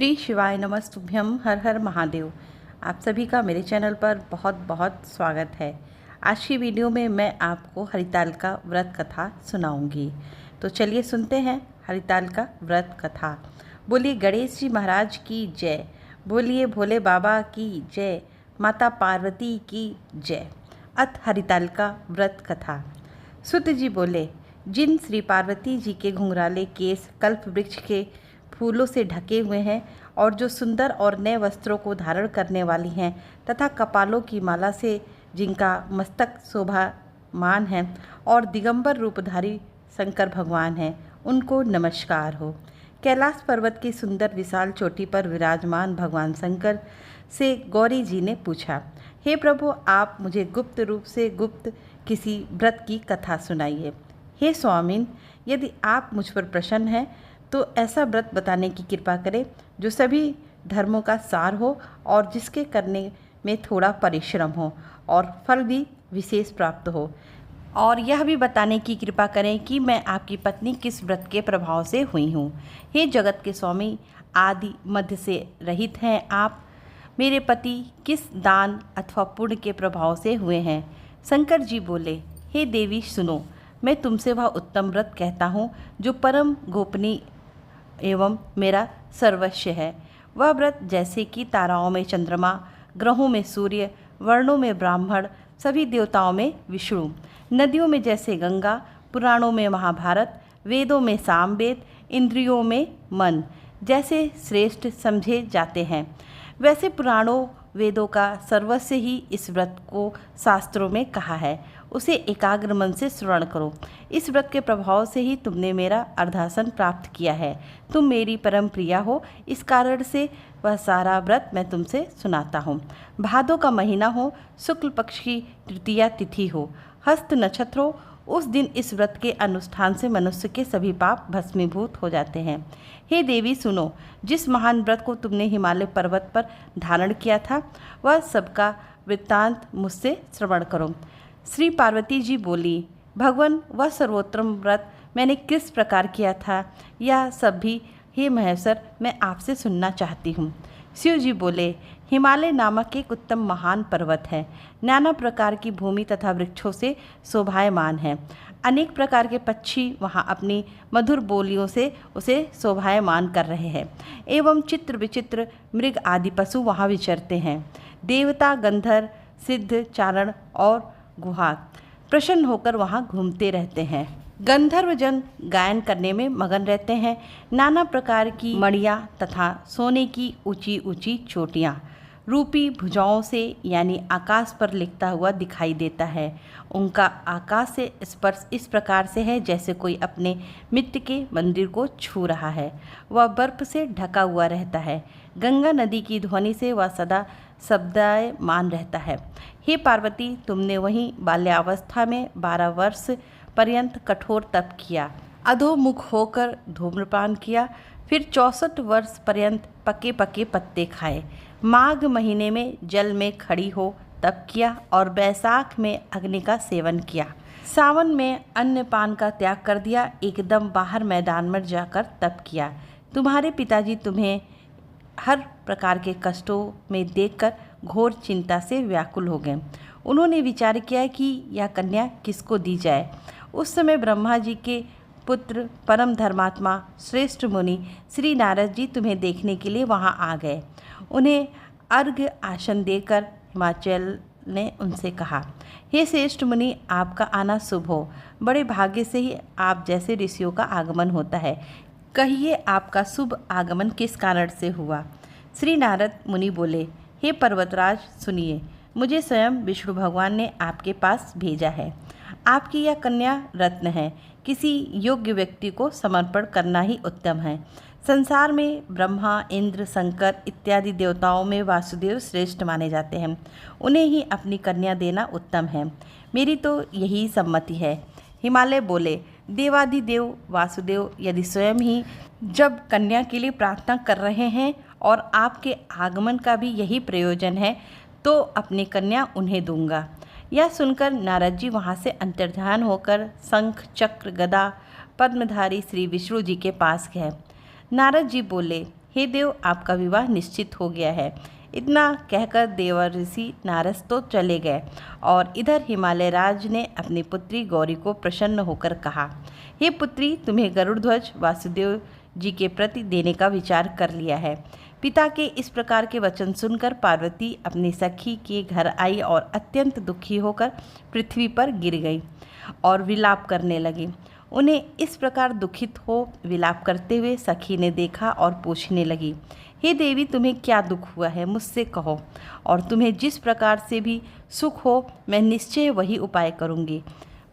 श्री शिवाय नमस्तुभ्यम। हर हर महादेव। आप सभी का मेरे चैनल पर बहुत बहुत स्वागत है। आज की वीडियो में मैं आपको हरितालिका व्रत कथा सुनाऊंगी। तो चलिए सुनते हैं हरितालिका व्रत कथा। बोलिए गणेश जी महाराज की जय, बोलिए भोले बाबा की जय, माता पार्वती की जय। अथ हरितालिका व्रत कथा। सुत जी बोले, जिन श्री पार्वती जी के घुंघराले केस कल्प वृक्ष के फूलों से ढके हुए हैं और जो सुंदर और नए वस्त्रों को धारण करने वाली हैं तथा कपालों की माला से जिनका मस्तक शोभामान है और दिगंबर रूपधारी शंकर भगवान हैं, उनको नमस्कार हो। कैलाश पर्वत की सुंदर विशाल चोटी पर विराजमान भगवान शंकर से गौरी जी ने पूछा, हे प्रभु, आप मुझे गुप्त रूप से गुप्त किसी व्रत की कथा सुनाइए। हे स्वामिन, यदि आप मुझ पर प्रसन्न हैं तो ऐसा व्रत बताने की कृपा करें जो सभी धर्मों का सार हो और जिसके करने में थोड़ा परिश्रम हो और फल भी विशेष प्राप्त हो। और यह भी बताने की कृपा करें कि मैं आपकी पत्नी किस व्रत के प्रभाव से हुई हूँ। हे जगत के स्वामी, आदि मध्य से रहित हैं आप। मेरे पति किस दान अथवा पुण्य के प्रभाव से हुए हैं। शंकर जी बोले, हे देवी सुनो, मैं तुमसे वह उत्तम व्रत कहता हूँ जो परम गोपनीय एवं मेरा सर्वस्व है। वह व्रत जैसे कि ताराओं में चंद्रमा, ग्रहों में सूर्य, वर्णों में ब्राह्मण, सभी देवताओं में विष्णु, नदियों में जैसे गंगा, पुराणों में महाभारत, वेदों में सामवेद, इंद्रियों में मन जैसे श्रेष्ठ समझे जाते हैं, वैसे पुराणों वेदों का सर्वस्व ही इस व्रत को शास्त्रों में कहा है। उसे एकाग्र मन से श्रवण करो। इस व्रत के प्रभाव से ही तुमने मेरा अर्धासन प्राप्त किया है। तुम मेरी परम प्रिया हो, इस कारण से वह सारा व्रत मैं तुमसे सुनाता हूँ। भादों का महीना हो, शुक्ल पक्ष की तृतीया तिथि हो, हस्त नक्षत्र हो, उस दिन इस व्रत के अनुष्ठान से मनुष्य के सभी पाप भस्मीभूत हो जाते हैं। हे देवी सुनो, जिस महान व्रत को तुमने हिमालय पर्वत पर धारण किया था वह सबका वृत्तांत मुझसे श्रवण करो। श्री पार्वती जी बोली, भगवान, वह सर्वोत्तम व्रत मैंने किस प्रकार किया था यह सब भी हे महेश्वर मैं आपसे सुनना चाहती हूँ। शिव जी बोले, हिमालय नामक एक उत्तम महान पर्वत है। नाना प्रकार की भूमि तथा वृक्षों से शोभायमान है। अनेक प्रकार के पक्षी वहाँ अपनी मधुर बोलियों से उसे शोभायमान कर रहे हैं एवं चित्र विचित्र मृग आदि पशु वहाँ विचरते हैं। देवता, गंधर्व, सिद्ध, चारण और गुहाग प्रसन्न होकर वहाँ घूमते रहते हैं। गंधर्व जन गायन करने में मगन रहते हैं। नाना प्रकार की मणियाँ तथा सोने की ऊंची ऊंची चोटियाँ रूपी भुजाओं से यानी आकाश पर लिखता हुआ दिखाई देता है। उनका आकाश से स्पर्श इस प्रकार से है जैसे कोई अपने मित्र के मंदिर को छू रहा है। वह बर्फ से ढका हुआ रहता है। गंगा नदी की ध्वनि से वह सदा शब्दायमान रहता है। हे पार्वती, तुमने वहीं बाल्यावस्था में 12 वर्ष पर्यंत कठोर तप किया, अधोमुख होकर धूम्रपान किया, फिर 64 वर्ष पर्यंत पके पके पत्ते खाए, माघ महीने में जल में खड़ी हो तप किया और बैसाख में अग्नि का सेवन किया, सावन में अन्न पान का त्याग कर दिया, एकदम बाहर मैदान में जाकर तप किया। तुम्हारे पिताजी तुम्हें हर प्रकार के कष्टों में देखकर घोर चिंता से व्याकुल हो गए। उन्होंने विचार किया कि यह कन्या किसको दी जाए। उस समय ब्रह्मा जी के पुत्र परम धर्मात्मा श्रेष्ठ मुनि श्री नारद जी तुम्हें देखने के लिए वहां आ गए। उन्हें अर्घ्य आसन देकर हिमाचल ने उनसे कहा, हे श्रेष्ठ मुनि, आपका आना शुभ हो। बड़े भाग्य से ही आप जैसे ऋषियों का आगमन होता है। कहिए आपका शुभ आगमन किस कारण से हुआ। श्री नारद मुनि बोले, हे पर्वतराज सुनिए, मुझे स्वयं विष्णु भगवान ने आपके पास भेजा है। आपकी यह कन्या रत्न है। किसी योग्य व्यक्ति को समर्पण करना ही उत्तम है। संसार में ब्रह्मा, इंद्र, शंकर इत्यादि देवताओं में वासुदेव श्रेष्ठ माने जाते हैं। उन्हें ही अपनी कन्या देना उत्तम है। मेरी तो यही सम्मति है। हिमालय बोले, देवाधिदेव वासुदेव यदि स्वयं ही जब कन्या के लिए प्रार्थना कर रहे हैं और आपके आगमन का भी यही प्रयोजन है तो अपनी कन्या उन्हें दूंगा। यह सुनकर नारद जी वहाँ से अंतर्ध्यान होकर शंख, चक्र, गदा, पद्मधारी श्री विष्णु जी के पास गए। नारद जी बोले, हे देव, आपका विवाह निश्चित हो गया है। इतना कहकर देवर्षि नारद तो चले गए और इधर हिमालय राज ने अपनी पुत्री गौरी को प्रसन्न होकर कहा, हे पुत्री, तुम्हें गरुड़ ध्वज वासुदेव जी के प्रति देने का विचार कर लिया है। पिता के इस प्रकार के वचन सुनकर पार्वती अपनी सखी के घर आई और अत्यंत दुखी होकर पृथ्वी पर गिर गई और विलाप करने लगी। उन्हें इस प्रकार दुखित हो विलाप करते हुए सखी ने देखा और पूछने लगी, हे देवी, तुम्हें क्या दुख हुआ है, मुझसे कहो, और तुम्हें जिस प्रकार से भी सुख हो मैं निश्चय वही उपाय करूँगी।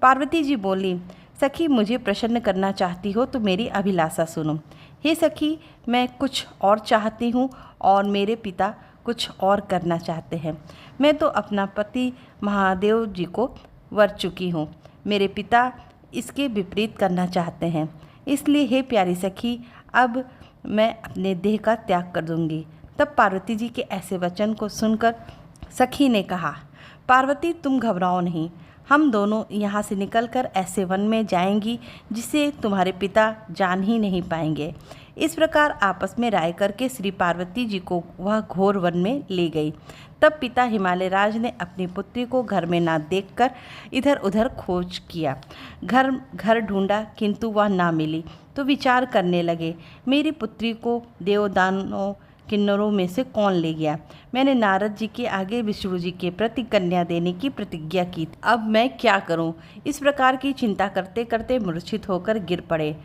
पार्वती जी बोली, सखी, मुझे प्रसन्न करना चाहती हो तो मेरी अभिलाषा सुनो। हे सखी, मैं कुछ और चाहती हूँ और मेरे पिता कुछ और करना चाहते हैं। मैं तो अपना पति महादेव जी को वर चुकी हूँ, मेरे पिता इसके विपरीत करना चाहते हैं। इसलिए हे प्यारी सखी, अब मैं अपने देह का त्याग कर दूंगी। तब पार्वती जी के ऐसे वचन को सुनकर सखी ने कहा, पार्वती, तुम घबराओ नहीं, हम दोनों यहाँ से निकलकर ऐसे वन में जाएंगी जिसे तुम्हारे पिता जान ही नहीं पाएंगे। इस प्रकार आपस में राय करके श्री पार्वती जी को वह घोर वन में ले गई। तब पिता हिमालय राज ने अपनी पुत्री को घर में ना देखकर इधर उधर खोज किया, घर घर ढूंढा, किंतु वह ना मिली। तो विचार करने लगे, मेरी पुत्री को देवदानों किन्नरों में से कौन ले गया। मैंने नारद जी के आगे विष्णु जी के प्रति कन्या देने की प्रतिज्ञा की, अब मैं क्या करूं। इस प्रकार की चिंता करते करते मूर्छित होकर गिर पड़े।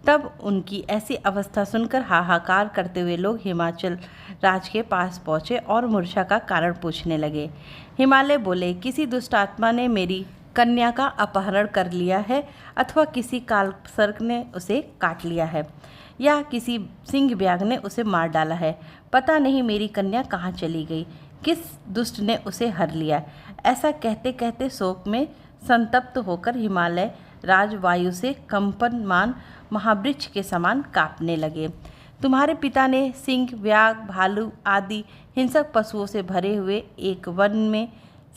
तब उनकी ऐसी अवस्था सुनकर हाहाकार करते हुए लोग हिमाचल राज के पास पहुँचे और मूर्छा का कारण पूछने लगे। हिमालय बोले, किसी दुष्ट आत्मा ने मेरी कन्या का अपहरण कर लिया है, अथवा किसी कालसर्प ने उसे काट लिया है, या किसी सिंह व्याघ्र ने उसे मार डाला है। पता नहीं मेरी कन्या कहाँ चली गई, किस दुष्ट ने उसे हर लिया। ऐसा कहते कहते शोक में संतप्त होकर हिमालय राज वायु से कंपनमान महावृक्ष के समान कांपने लगे। तुम्हारे पिता ने सिंह, व्याघ्र, भालू आदि हिंसक पशुओं से भरे हुए एक वन में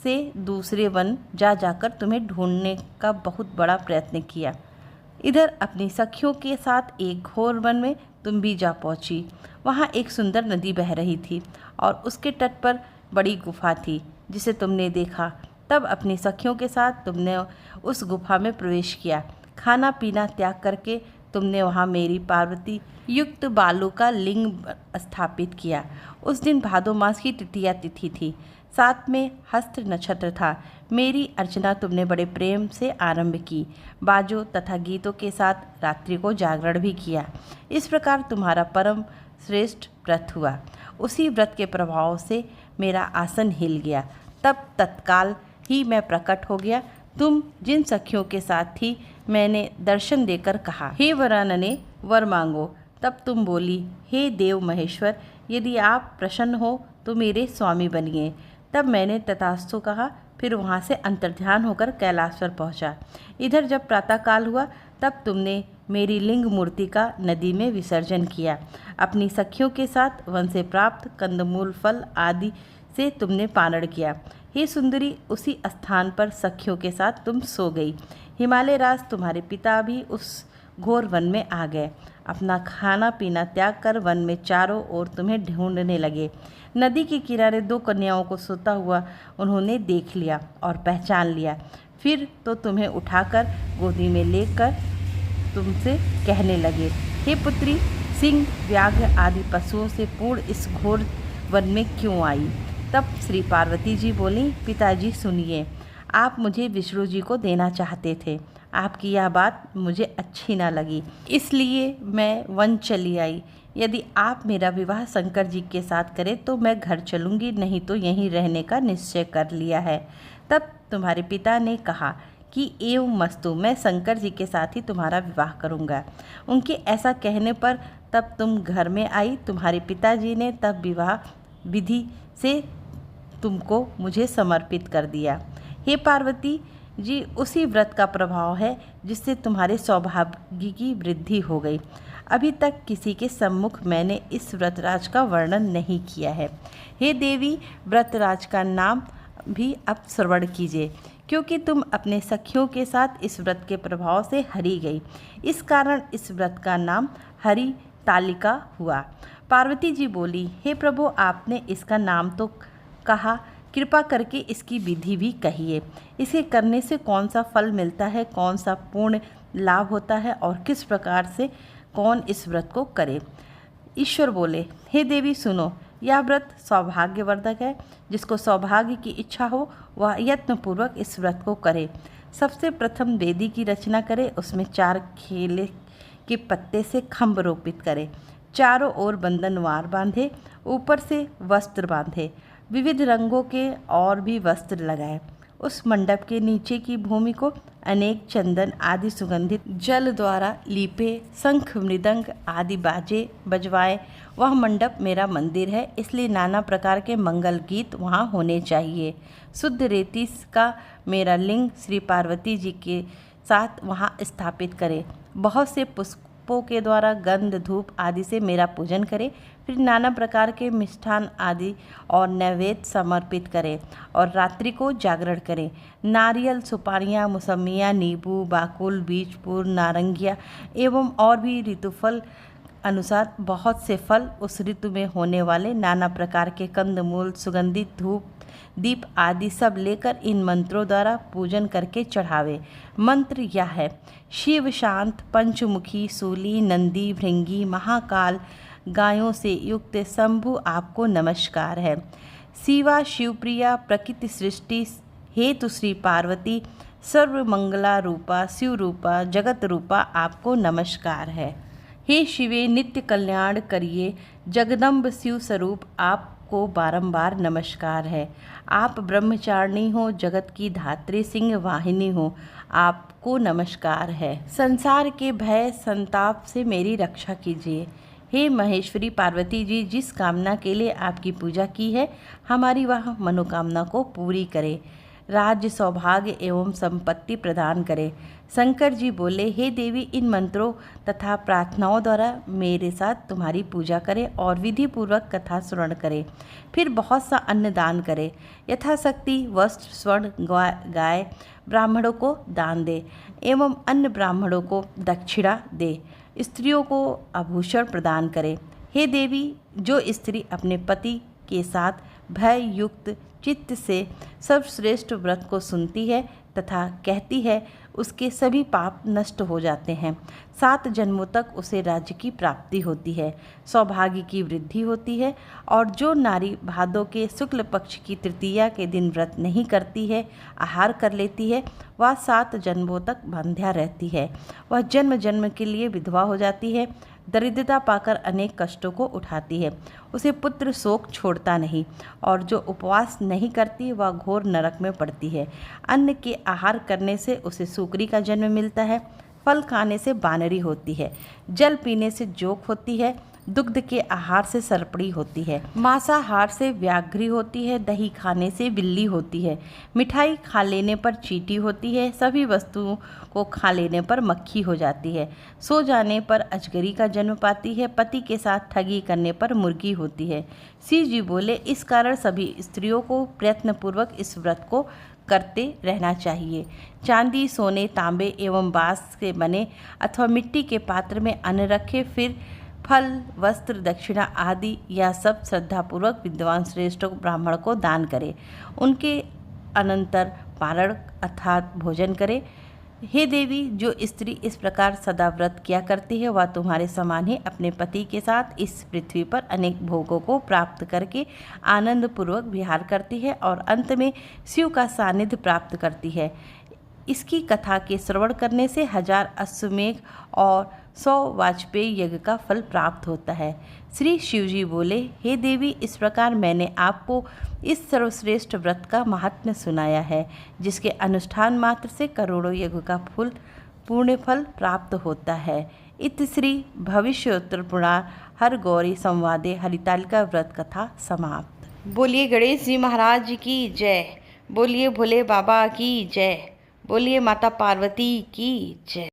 से दूसरे वन जा जाकर तुम्हें ढूंढने का बहुत बड़ा प्रयत्न किया। इधर अपनी सखियों के साथ एक घोर वन में तुम भी जा पहुंची। वहां एक सुंदर नदी बह रही थी और उसके तट पर बड़ी गुफा थी जिसे तुमने देखा। तब अपनी सखियों के साथ तुमने उस गुफा में प्रवेश किया। खाना पीना त्याग करके तुमने वहां मेरी पार्वती युक्त बालू का लिंग स्थापित किया। उस दिन भादो मास की तृतीया तिथि थी, साथ में हस्त नक्षत्र था। मेरी अर्चना तुमने बड़े प्रेम से आरंभ की, बाजों तथा गीतों के साथ रात्रि को जागरण भी किया। इस प्रकार तुम्हारा परम श्रेष्ठ व्रत हुआ। उसी व्रत के प्रभाव से मेरा आसन हिल गया। तब तत्काल ही मैं प्रकट हो गया। तुम जिन सखियों के साथ थी मैंने दर्शन देकर कहा, हे वरानने, वर मांगो। तब तुम बोली, हे देव महेश्वर, यदि आप प्रसन्न हो तो मेरे स्वामी बनिए। तब मैंने तथास्तु कहा, फिर वहाँ से अंतर्ध्यान होकर कैलाश पर पहुँचा। इधर जब प्रातःकाल हुआ तब तुमने मेरी लिंग मूर्ति का नदी में विसर्जन किया। अपनी सखियों के साथ वन से प्राप्त कंदमूल फल आदि से तुमने पारण किया। हे सुंदरी, उसी स्थान पर सखियों के साथ तुम सो गई। हिमालय राज तुम्हारे पिता भी उस घोर वन में आ गए। अपना खाना पीना त्याग कर वन में चारों ओर तुम्हें ढूंढने लगे। नदी के किनारे दो कन्याओं को सोता हुआ उन्होंने देख लिया और पहचान लिया। फिर तो तुम्हें उठाकर गोदी में लेकर तुमसे कहने लगे, हे पुत्री, सिंह, व्याघ्र आदि पशुओं से पूर्ण इस घोर वन में क्यों आई। तब श्री पार्वती जी बोली, पिताजी सुनिए, आप मुझे विष्णु जी को देना चाहते थे। आपकी यह बात मुझे अच्छी ना लगी, इसलिए मैं वन चली आई। यदि आप मेरा विवाह शंकर जी के साथ करें तो मैं घर चलूँगी, नहीं तो यहीं रहने का निश्चय कर लिया है। तब तुम्हारे पिता ने कहा कि एवं मस्तु, मैं शंकर जी के साथ ही तुम्हारा विवाह करूँगा। उनके ऐसा कहने पर तब तुम घर में आई। तुम्हारे पिताजी ने तब विवाह विधि से तुमको मुझे समर्पित कर दिया। हे पार्वती जी, उसी व्रत का प्रभाव है जिससे तुम्हारे सौभाग्य की वृद्धि हो गई। अभी तक किसी के सम्मुख मैंने इस व्रतराज का वर्णन नहीं किया है। हे देवी, व्रतराज का नाम भी अब श्रवण कीजिए, क्योंकि तुम अपने सखियों के साथ इस व्रत के प्रभाव से हरी गई। इस कारण इस व्रत का नाम हरि तालिका हुआ। पार्वती जी बोली, हे प्रभु, आपने इसका नाम तो कहा, कृपा करके इसकी विधि भी कहिए। इसे करने से कौन सा फल मिलता है, कौन सा पूर्ण लाभ होता है और किस प्रकार से कौन इस व्रत को करे। ईश्वर बोले, हे देवी सुनो, यह व्रत सौभाग्यवर्धक है। जिसको सौभाग्य की इच्छा हो वह यत्नपूर्वक इस व्रत को करे। सबसे प्रथम वेदी की रचना करे, उसमें 4 केले के पत्ते से खम्भ रोपित करे, चारों ओर बंधनवार बांधे, ऊपर से वस्त्र बांधे, विविध रंगों के और भी वस्त्र लगाए। उस मंडप के नीचे की भूमि को अनेक चंदन आदि सुगंधित जल द्वारा लीपे, शंख मृदंग आदि बाजे बजवाए। वह मंडप मेरा मंदिर है, इसलिए नाना प्रकार के मंगल गीत वहाँ होने चाहिए। शुद्ध रेती का मेरा लिंग श्री पार्वती जी के साथ वहाँ स्थापित करें। बहुत से पुष्पों के द्वारा गंध धूप आदि से मेरा पूजन करें। फिर नाना प्रकार के मिष्ठान आदि और नैवेद्य समर्पित करें और रात्रि को जागरण करें। नारियल, सुपारियाँ, मौसमियाँ, नींबू, बाकुल, बीजपुर, नारंगिया एवं और भी ऋतुफल अनुसार बहुत से फल, उस ऋतु में होने वाले नाना प्रकार के कंदमूल, सुगंधित धूप, दीप आदि सब लेकर इन मंत्रों द्वारा पूजन करके चढ़ावे। मंत्र यह है, शिव शांत पंचमुखी सूली नंदी भृंगी महाकाल गायों से युक्त शंभु आपको नमस्कार है। शिवा शिवप्रिया प्रकृति सृष्टि हेतु श्री पार्वती सर्वमंगला रूपा शिव रूपा जगत रूपा आपको नमस्कार है। हे शिवे नित्य कल्याण करिए जगदम्ब शिव स्वरूप आपको बारंबार नमस्कार है। आप ब्रह्मचारिणी हो, जगत की धात्री सिंह वाहिनी हो, आपको नमस्कार है। संसार के भय संताप से मेरी रक्षा कीजिए। हे महेश्वरी पार्वती जी, जिस कामना के लिए आपकी पूजा की है, हमारी वह मनोकामना को पूरी करे, राज्य सौभाग्य एवं संपत्ति प्रदान करे। शंकर जी बोले, हे देवी, इन मंत्रों तथा प्रार्थनाओं द्वारा मेरे साथ तुम्हारी पूजा करे और विधि पूर्वक कथा श्रवण करे। फिर बहुत सा अन्न दान करे, यथाशक्ति वस्त्र स्वर्ण गाय ब्राह्मणों को दान दे एवं अन्य ब्राह्मणों को दक्षिणा दे। स्त्रियों को आभूषण प्रदान करे। हे देवी, जो स्त्री अपने पति के साथ भय युक्त चित्त से सर्वश्रेष्ठ व्रत को सुनती है तथा कहती है, उसके सभी पाप नष्ट हो जाते हैं। 7 जन्मों तक उसे राज्य की प्राप्ति होती है, सौभाग्य की वृद्धि होती है। और जो नारी भादों के शुक्ल पक्ष की तृतीया के दिन व्रत नहीं करती है, आहार कर लेती है, वह 7 जन्मों तक बंध्या रहती है। वह जन्म जन्म के लिए विधवा हो जाती है, दरिद्रता पाकर अनेक कष्टों को उठाती है। उसे पुत्र शोक छोड़ता नहीं और जो उपवास नहीं करती वह घोर नरक में पड़ती है। अन्न के आहार करने से उसे सूकरी का जन्म मिलता है, फल खाने से बानरी होती है, जल पीने से जोक होती है, दुग्ध के आहार से सर्पड़ी होती है, मांसाहार से व्याघ्री होती है, दही खाने से बिल्ली होती है, मिठाई खा लेने पर चींटी होती है, सभी वस्तुओं को खा लेने पर मक्खी हो जाती है, सो जाने पर अजगरी का जन्म पाती है, पति के साथ ठगी करने पर मुर्गी होती है। शिव जी बोले, इस कारण सभी स्त्रियों को प्रयत्नपूर्वक इस व्रत को करते रहना चाहिए। चांदी, सोने, तांबे एवं बांस से बने अथवा मिट्टी के पात्र में अन्न रखे, फिर फल, वस्त्र, दक्षिणा आदि यह सब श्रद्धापूर्वक विद्वान श्रेष्ठ ब्राह्मण को दान करे। उनके अनंतर पारण अर्थात भोजन करे। हे देवी, जो स्त्री इस प्रकार सदा व्रत किया करती है, वह तुम्हारे समान ही अपने पति के साथ इस पृथ्वी पर अनेक भोगों को प्राप्त करके आनंद पूर्वक विहार करती है और अंत में शिव का सानिध्य प्राप्त करती है। इसकी कथा के श्रवण करने से 1000 अश्वमेघ और 100 वाजपेयी यज्ञ का फल प्राप्त होता है। श्री शिवजी बोले, हे देवी, इस प्रकार मैंने आपको इस सर्वश्रेष्ठ व्रत का महात्म्य सुनाया है, जिसके अनुष्ठान मात्र से करोड़ों यज्ञ का फल पूर्ण फल प्राप्त होता है। इति श्री भविष्योत्तर पुराण हर गौरी संवादे हरितालिका व्रत कथा समाप्त। बोलिए गणेश जी महाराज की जय, बोलिए भोले बाबा की जय, बोलिए माता पार्वती की जय।